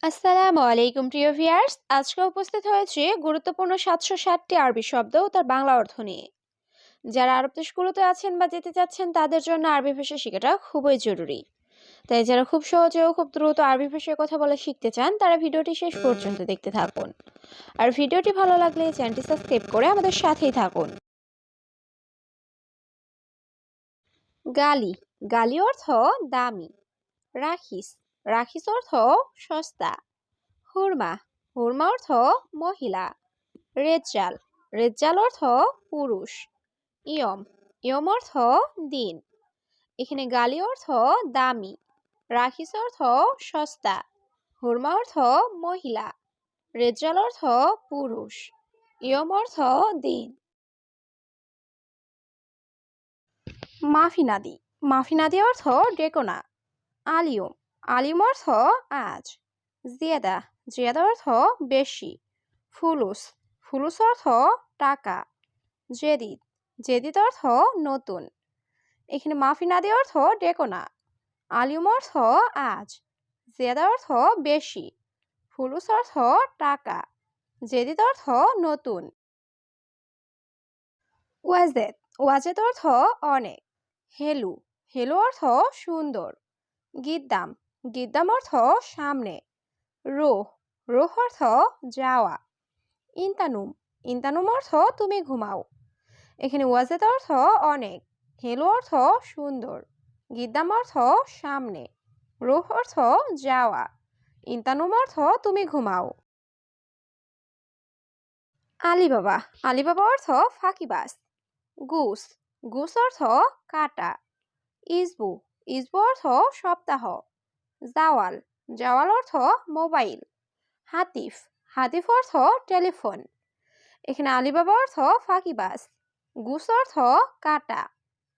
আসসালামু আলাইকুম প্রিয় ভিউয়ার্স, আজকে উপস্থিত হয়েছে গুরুত্বপূর্ণ 760টি আরবি শব্দ ও তার বাংলা অর্থ নিয়ে। যারা আরব দেশগুলোতে আছেন বা যেতে চাচ্ছেন তাদের জন্য আরবি ভাষা শেখাটা খুবই জরুরি। তাই যারা খুব সহজে ও খুব দ্রুত আরবি ভাষায় কথা বলা শিখতে চান তারা ভিডিওটি শেষ পর্যন্ত দেখতে থাকুন। আর ভিডিওটি ভালো লাগলে চ্যানেলটি সাবস্ক্রাইব করে আমাদের সাথেই থাকুন। গালি, গালি অর্থ দামি। রাখিস, রাখিস অর্থ সস্তা। হুরমা, হুরমা অর্থ মহিলা। রেজ্জাল, রেজ্জাল অর্থ পুরুষ। ইয়ম, ইয়ম অর্থ দিন। এখানে গালি অর্থ দামি, রাখিস অর্থ সস্তা, হুরমা অর্থ মহিলা, রেজ্জাল অর্থ পুরুষ, ইয়ম অর্থ দিন। মাফিনাদি, মাফিনাদি অর্থ ডেকো না। আলিয়ম, আলিম অর্থ আজ। জিয়াদা, জিয়াদা অর্থ বেশি। ফুলুস, ফুলুস অর্থ টাকা। জেদিদ, জেদিদ অর্থ নতুন। এখানে মাফিনাদি অর্থ ডেকো না। আলিম অর্থ আজ। জিয়াদা অর্থ বেশি। ফুলুস অর্থ টাকা। জেদিদ অর্থ নতুন। ওয়াজেদ, ওয়াজেদ অর্থ অনেক। হেলু, হেলু অর্থ সুন্দর। গিদ্দাম, গিদ্দাম অর্থ সামনে। রোহ, রোহ অর্থ যাওয়া। ইন্তানুম, ইন্তানুম অর্থ তুমি ঘুমাও। এখানে ওয়াজেদ অর্থ অনেক, হেলু অর্থ সুন্দর, গিদ্দাম অর্থ সামনে, রোহ অর্থ যাওয়া, ইন্তানুম অর্থ তুমি ঘুমাও। আলিবাবা, আলিবাবা অর্থ ফাঁকিবাজ। গুস, গুস অর্থ কাটা। ইসবু, ইসবু অর্থ সপ্তাহ। জাওয়াল, জাওয়াল অর্থ মোবাইল। হাতিফ, হাতিফ অর্থ টেলিফোন। এখানে আলিবাবা অর্থ ফাঁকিবাজ, গুস অর্থ কাটা,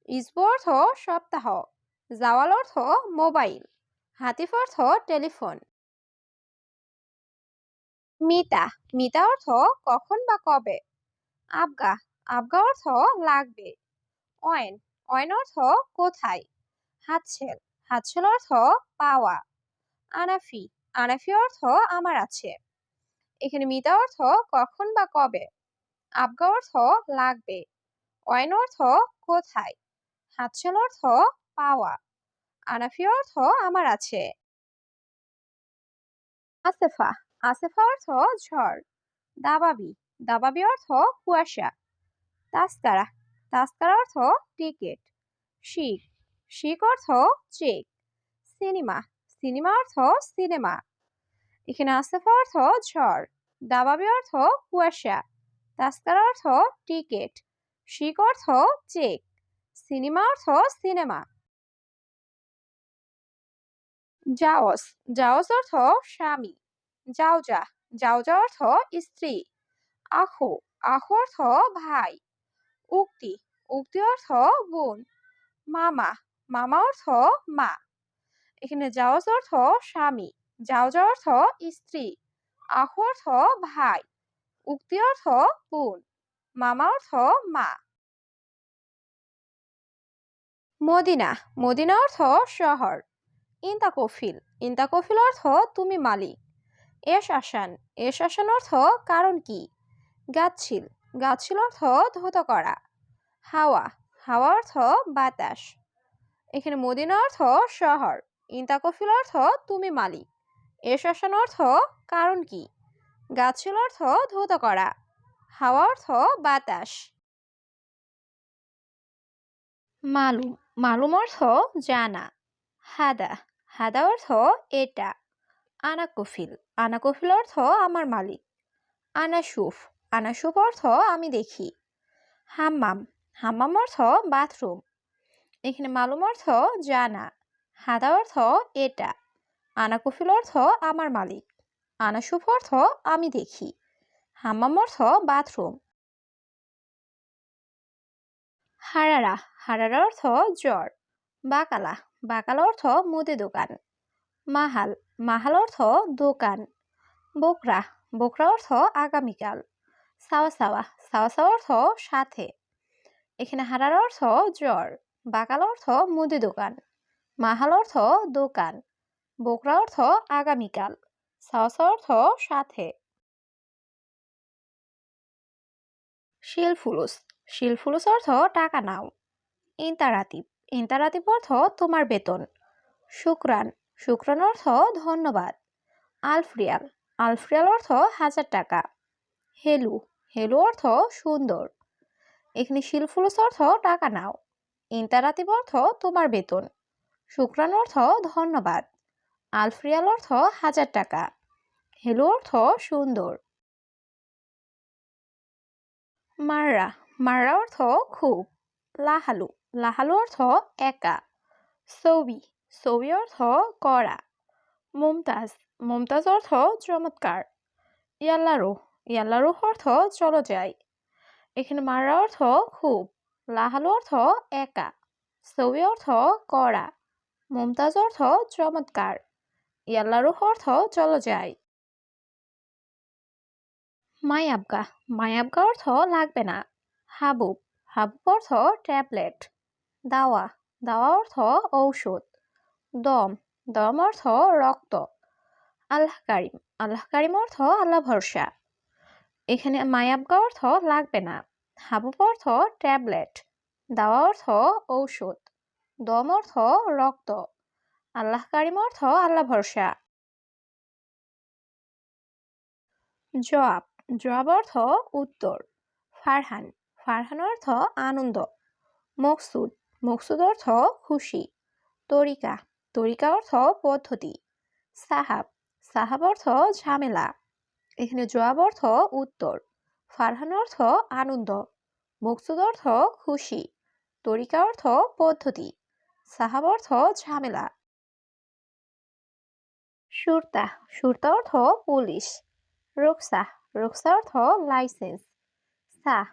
ইসবু অর্থ সপ্তাহ, জাওয়াল অর্থ মোবাইল, হাতিফ অর্থ টেলিফোন। মিতা, মিতা অর্থ কখন বা কবে। আবগা, আবগা অর্থ লাগবে। অয়েন, অয়েন অর্থ কোথায়। হাতছেল, হাতছেল অর্থ পাওয়া। আনাফি, আনাফি অর্থ আমার আছে। এখানে মিতা অর্থ কখন বা কবে। আবগা অর্থ লাগবে। অয়েন অর্থ কোথায়। হাতছেল অর্থ পাওয়া। আনাফি অর্থ আমার আছে। আসেফা, আসেফা অর্থ ঝড়। দাবাবি, দাবাবি অর্থ কুয়াশা। তাস্কারা, তাস্কারা অর্থ টিকিট। শিক, শিক অর্থ চেক। সিনেমা, সিনেমা অর্থ সিনেমা। এখানে আসেফা অর্থ ঝড়, দাবাবি অর্থ কুয়াশা, তাস্কারা অর্থ টিকিট, শিক অর্থ চেক, সিনেমা অর্থ সিনেমা। জাওস, জাওস অর্থ স্বামী। জাওজা, জাওজা অর্থ স্ত্রী। আখু, আখু অর্থ ভাই। উক্তি, উক্তি অর্থ বোন। মামা, মামা অর্থ মা। এখানে জাওজ অর্থ স্বামী, জাওজা অর্থ স্ত্রী, আখু অর্থ ভাই, উক্তি অর্থ বোন, মামা অর্থ মা। মদিনা, মদিনা অর্থ শহর। ইন্তা কফিল, ইন্তা কফিল অর্থ তুমি মালিক। এস আসান, এস আসান অর্থ কারণ কি। গাচ্ছিল, গাচ্ছিল অর্থ ধৌত করা। হাওয়া, হাওয়া অর্থ বাতাস। এখানে মদিনা অর্থ শহর, ইন্তা কফিল অর্থ তুমি মালিক, এস আসান অর্থ কারণ কি, গাচ্ছিল অর্থ ধৌত করা, হাওয়া অর্থ বাতাস। মালুম, মালুম অর্থ জানা। হাদা, হাদা অর্থ এটা। আনাকফিল, আনাকফিল অর্থ আমার মালিক। আনাসুফ, আনাসুফ অর্থ আমি দেখি। হাম্মাম, হাম্মাম অর্থ বাথরুম। এখানে মালুম অর্থ জানা, হাদা অর্থ এটা, আনাকফিল অর্থ আমার মালিক, আনাসুফ অর্থ আমি দেখি, হাম্মাম অর্থ বাথরুম। হারারা, হারারা অর্থ জ্বর। বাকালা, বাকালা অর্থ মুদি দোকান। মাহাল, মাহাল অর্থ দোকান। বোকরা, বোকরা অর্থ আগামীকাল। সাওয়া সাওয়া, সাওয়া সাওয়া অর্থ সাথে। এখানে হারার অর্থ জ্বর, বাকাল অর্থ মুদি দোকান, মাহাল অর্থ দোকান, বোকরা অর্থ আগামীকাল, সাওস অর্থ সাথে। শিলফুলুস, শিলফুলুস অর্থ টাকা নাও। ইন্তারাতিব, ইন্তারাতিব অর্থ তোমার বেতন। শুক্রান, শুক্রান অর্থ ধন্যবাদ। আলফরিয়াল, আলফরিয়াল অর্থ 1000 টাকা। হেলু, হেলু অর্থ সুন্দর। এখানে শিলফুলুস অর্থ টাকা নাও। ইন্তারাতিব অর্থ তোমার বেতন। শুক্রান অর্থ ধন্যবাদ। আলফরিয়াল অর্থ 1000 টাকা। হেলু অর্থ সুন্দর। মাররা, মাররা অর্থ খুব। লাহালু, লাহালু অর্থ একা। সৌবি, সৌবি অর্থ করা। মুমতাজ, মুমতাজ অর্থ চমৎকার। ইয়াল্লারু, ইয়াল্লারু অর্থ চলো যাই। এখানে মাররা অর্থ খুব, লাহালু অর্থ একা, সৌবি অর্থ করা, মুমতাজ অর্থ চমৎকার, ইয়াল্লারু অর্থ চলো যাই। মায়াবগা, মায়াবগা অর্থ লাগবে না। হাবুব, হাবুব অর্থ ট্যাবলেট। দাওয়া, দাওয়া অর্থ ঔষধ। দম, দম অর্থ রক্ত। আল্লাহ কারিম, আল্লাহ কারিম অর্থ আল্লাহ ভরসা। এখানে মায়াবগা অর্থ লাগবে না। হাবুব অর্থ ট্যাবলেট। দাওয়া অর্থ ঔষধ। দম অর্থ রক্ত। আল্লাহ কারিম অর্থ আল্লাহ ভরসা। জবাব, জবাব অর্থ উত্তর। ফারহান, ফারহান অর্থ আনন্দ। মকসুদ, মকসুদ অর্থ খুশি। তরিকা, তরিকা অর্থ পদ্ধতি। সাহাব, সাহাব অর্থ ঝামেলা। এখানে জবাব অর্থ উত্তর। ফারহান অর্থ আনন্দ। মকসুদ অর্থ খুশি। তরিকা অর্থ পদ্ধতি। সাহাব অর্থ ঝামেলা। সুরতা, সুরতা অর্থ পুলিশ। রুকসা, রুকসা অর্থ লাইসেন্স। সাহ,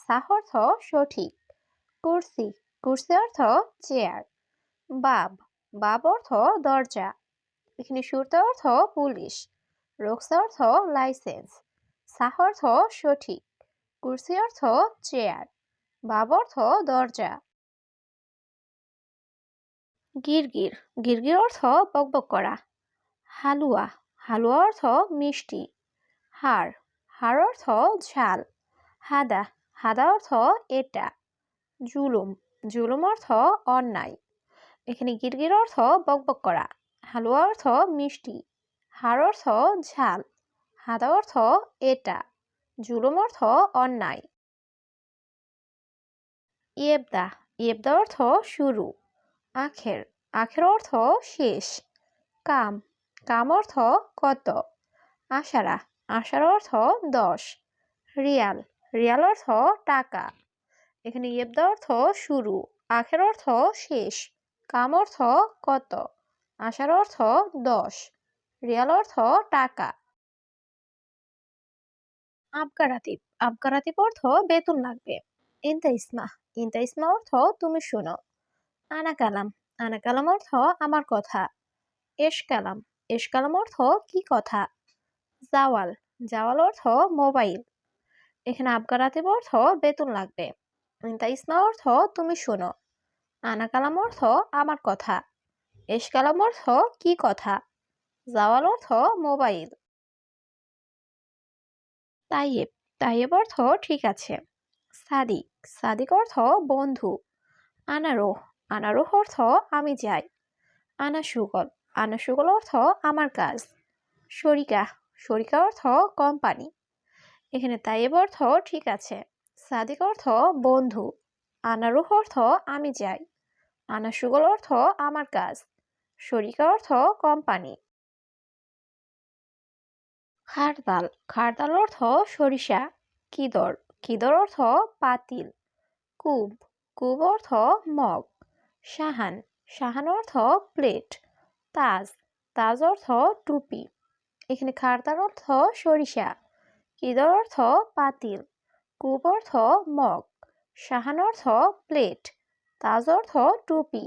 সাহ অর্থ সঠিক। কুরসি, কুরসি অর্থ চেয়ার। বাব, বাব অর্থ দরজা। এখানে সুরতা অর্থ পুলিশ। রুকসা অর্থ লাইসেন্স। সাহ অর্থ সঠিক। কুরসি অর্থ চেয়ার। বাব অর্থ দরজা। গিরগির, গিরগির অর্থ বকবক করা। হালুয়া, হালুয়া অর্থ মিষ্টি। হাড়, হাড় অর্থ ঝাল। হাদা, হাদা অর্থ এটা। জুলুম, জুলুম অর্থ অন্যায়। এখানে গিরগির অর্থ বকবক করা। হালুয়া অর্থ মিষ্টি। হাড় অর্থ ঝাল। হাদা অর্থ এটা। জুলুম অর্থ অন্যায়। ইয়েবদা, ইয়েবদা অর্থ শুরু। আখের, আখের অর্থ শেষ। কাম, কাম অর্থ কত। আশারা, আশার অর্থ 10। রিয়াল, রিয়াল অর্থ টাকা। এখানে ইয়েবদা অর্থ শুরু, আখের অর্থ শেষ, কাম অর্থ কত, আশার অর্থ 10, রিয়াল অর্থ টাকা। আবগারাতিব, আবগারাতিব অর্থ বেতন লাগবে। ইনতা ইসমা, ইনতা ইসমা অর্থ তুমি শোনো। আনা কালাম, আনা কালাম অর্থ আমার কথা। এশ কালাম, এশ কালাম অর্থ কি কথা। জাওয়াল, জাওয়াল অর্থ মোবাইল। এখানে আবগারাতিব অর্থ বেতন লাগবে। ইনতা ইসমা অর্থ তুমি শোনো। আনা কালাম অর্থ আমার কথা। এশ কালাম অর্থ কি কথা। জাওয়াল অর্থ মোবাইল। তাইয়েব, তাইয়েব অর্থ ঠিক আছে। সাদিক, সাদিক অর্থ বন্ধু। আনারোহ, আনারোহ অর্থ আমি যাই। আনা সুগল, আনা সুগল অর্থ আমার কাজ। শরিকা, শরিকা অর্থ কোম্পানি। এখানে তাইয়েব অর্থ ঠিক আছে। সাদিক অর্থ বন্ধু। আনারুহ অর্থ আমি যাই। আনা সুগল অর্থ আমার কাজ। শরিকা অর্থ কোম্পানি। খারদাল, খারদাল অর্থ সরিষা। কিদর, কিদর অর্থ পাতিল। কুব, কুব অর্থ মগ। সাহান, সাহান অর্থ প্লেট। তাজ, তাজ অর্থ টুপি। এখানে খারদাল অর্থ সরিষা। কিদর অর্থ পাতিল। কুব অর্থ মগ। সাহান অর্থ প্লেট। তাজ অর্থ টুপি।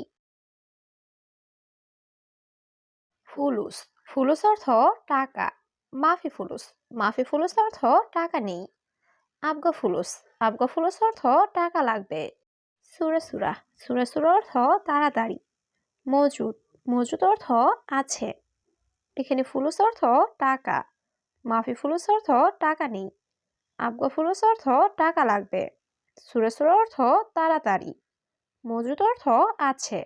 ফুলুস, ফুলুস অর্থ টাকা। মাফি ফুলুস, মাফি ফুলুস অর্থ টাকা নেই। আবগা ফুলুস, আবগা ফুলুস অর্থ টাকা লাগবে। সুরা সুরা, সুরা সুরা অর্থ তাড়াতাড়ি। মজুদ, মজুদ অর্থ আছে। এখানে ফুলুস অর্থ টাকা, মাফি ফুলুস অর্থ টাকা নেই, আবগা ফুলুস অর্থ টাকা লাগবে, সুরে সুরে অর্থ তাড়াতাড়ি, মজুদ অর্থ আছে।